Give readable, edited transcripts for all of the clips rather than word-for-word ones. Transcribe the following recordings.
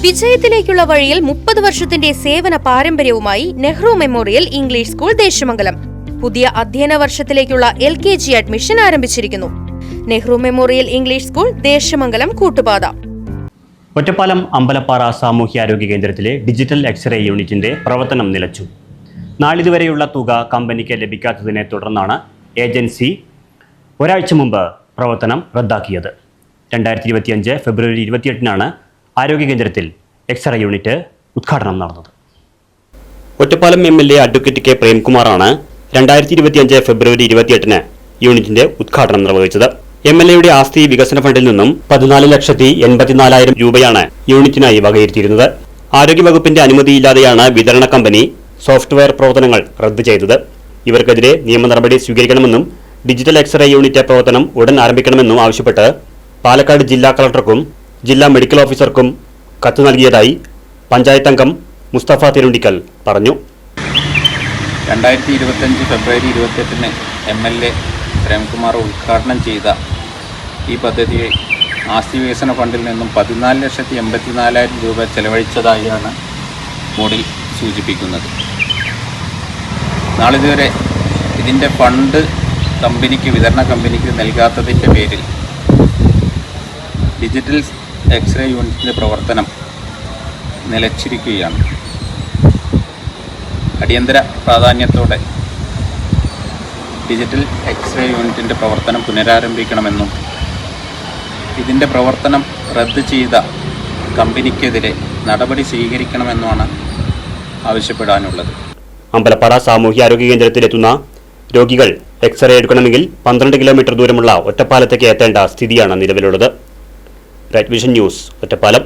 വിജയത്തിലേക്കുള്ള വഴിയിൽ 30 വർഷത്തിന്റെ സേവന പാരമ്പര്യവുമായി Nehru memorial English school Desamangalam പുതിയ അധ്യയന വർഷത്തിലേക്കുള്ള LKG അഡ്മിഷൻ ആരംഭിച്ചിരിക്കുന്നു. Nehru memorial English school Desamangalam Koottupatha. Ottapalam Ambalappara സാമൂഹ്യാരോഗ്യ കേന്ദ്രത്തിലെ ഡിജിറ്റൽ എക്സ്റേ യൂണിറ്റിന്റെ പ്രവർത്തനം നിലച്ചു. നാളിതുവരെയുള്ള തുക കമ്പനിക്ക് ലഭിക്കാത്തതിനെ തുടർന്നാണ് ഏജൻസി ഒരാഴ്ച മുമ്പ് പ്രവർത്തനം റദ്ദാക്കിയത്. 2025 ഫെബ്രുവരി 28-നാണ് ആരോഗ്യ കേന്ദ്രത്തിൽ എക്സ്റേ യൂണിറ്റ് ഉദ്ഘാടനം നടന്നത്. Ottapalam MLA advocate K. പ്രേംകുമാറാണ് 2025 ഫെബ്രുവരി 28-ന് യൂണിറ്റിന്റെ ഉദ്ഘാടനം നിർവഹിച്ചത്. MLAയുടെ ആസ്തി വികസന ഫണ്ടിൽ നിന്നും 14,84,000 രൂപയാണ് യൂണിറ്റിനായി വകയിരുത്തിയിരുന്നത്. ആരോഗ്യവകുപ്പിന്റെ അനുമതിയില്ലാതെയാണ് വിതരണ കമ്പനി സോഫ്റ്റ്വെയർ പ്രവർത്തനങ്ങൾ റദ്ദ് ചെയ്തത്. ഇവർക്കെതിരെ നിയമ നടപടി സ്വീകരിക്കണമെന്നും ഡിജിറ്റൽ എക്സ്റേ യൂണിറ്റ് പ്രവർത്തനം ഉടൻ ആരംഭിക്കണമെന്നും ആവശ്യപ്പെട്ട് പാലക്കാട് ജില്ലാ കളക്ടർക്കും ജില്ലാ മെഡിക്കൽ ഓഫീസർക്കും കത്ത് നൽകിയതായി പഞ്ചായത്ത് അംഗം മുസ്തഫ തിരുണ്ടിക്കൽ പറഞ്ഞു. 2025 ഫെബ്രുവരി 28-ന് MLA പ്രേംകുമാർ ഉദ്ഘാടനം ചെയ്ത ഈ പദ്ധതി ആസ്തി വികസന ഫണ്ടിൽ നിന്നും 14,84,000 രൂപ ചെലവഴിച്ചതായാണ് ബോർഡിൽ സൂചിപ്പിക്കുന്നത്. നാളിതുവരെ ഇതിൻ്റെ ഫണ്ട് വിതരണ കമ്പനിക്ക് നൽകാത്തതിൻ്റെ പേരിൽ ഡിജിറ്റൽ എക്സ്റേ യൂണിറ്റിൻ്റെ പ്രവർത്തനം നിലച്ചിരിക്കുകയാണ്. അടിയന്തര പ്രാധാന്യത്തോടെ ഡിജിറ്റൽ എക്സ്റേ യൂണിറ്റിൻ്റെ പ്രവർത്തനം പുനരാരംഭിക്കണമെന്നും ഇതിൻ്റെ പ്രവർത്തനം റദ്ദ് ചെയ്ത കമ്പനിക്കെതിരെ നടപടി സ്വീകരിക്കണമെന്നുമാണ് ആവശ്യപ്പെടാനുള്ളത്. അമ്പലപ്പാറ സാമൂഹ്യാരോഗ്യ കേന്ദ്രത്തിലെത്തുന്ന രോഗികൾ എക്സ്റേ എടുക്കണമെങ്കിൽ 12 കിലോമീറ്റർ ദൂരമുള്ള ഒറ്റപ്പാലത്തേക്ക് എത്തേണ്ട സ്ഥിതിയാണ് നിലവിലുള്ളത്. Right vision news, Ottapalam.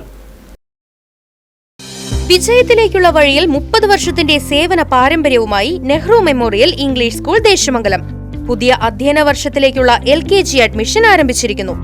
വിജയത്തിലേക്കുള്ള വഴിയിൽ 30 വർഷത്തിന്റെ സേവന പാരമ്പര്യവുമായി Nehru memorial English school Desamangalam പുതിയ അധ്യയന വർഷത്തിലേക്കുള്ള LKG അഡ്മിഷൻ ആരംഭിച്ചിരിക്കുന്നു.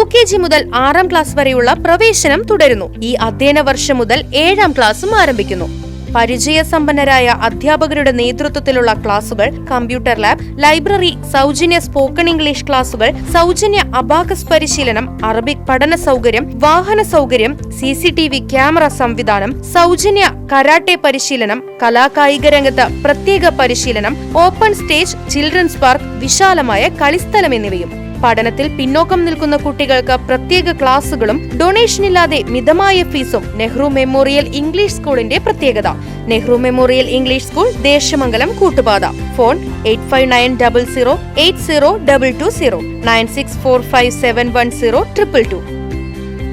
UKG മുതൽ 6ാം ക്ലാസ് വരെയുള്ള പ്രവേശനം തുടരുന്നു. ഈ അധ്യയന വർഷം മുതൽ 7ാം ക്ലാസും ആരംഭിക്കുന്നു. പരിചയസമ്പന്നരായ അധ്യാപകരുടെ നേതൃത്വത്തിലുള്ള ക്ലാസുകൾ, കമ്പ്യൂട്ടർ ലാബ്, ലൈബ്രറി, സൗജന്യ സ്പോക്കൺ ഇംഗ്ലീഷ് ക്ലാസുകൾ, സൗജന്യ അബാക്കസ് പരിശീലനം, അറബിക് പഠന സൗകര്യം, വാഹന സൗകര്യം, CCTV ക്യാമറ സംവിധാനം, സൗജന്യ കരാട്ടെ പരിശീലനം, കലാകായിക രംഗത്ത് പ്രത്യേക പരിശീലനം, ഓപ്പൺ സ്റ്റേജ്, ചിൽഡ്രൻസ് പാർക്ക്, വിശാലമായ കളിസ്ഥലം എന്നിവയും. പഠനത്തിൽ പിന്നോക്കം നിൽക്കുന്ന കുട്ടികൾക്ക് പ്രത്യേക ക്ലാസുകളും ഡൊണേഷനില്ലാതെ മിതമായ ഫീസും നെഹ്റു മെമ്മോറിയൽ ഇംഗ്ലീഷ് സ്കൂളിന്റെ പ്രത്യേകത. Nehru memorial English school Desamangalam Koottupatha. Phone 8590080220 9645710222.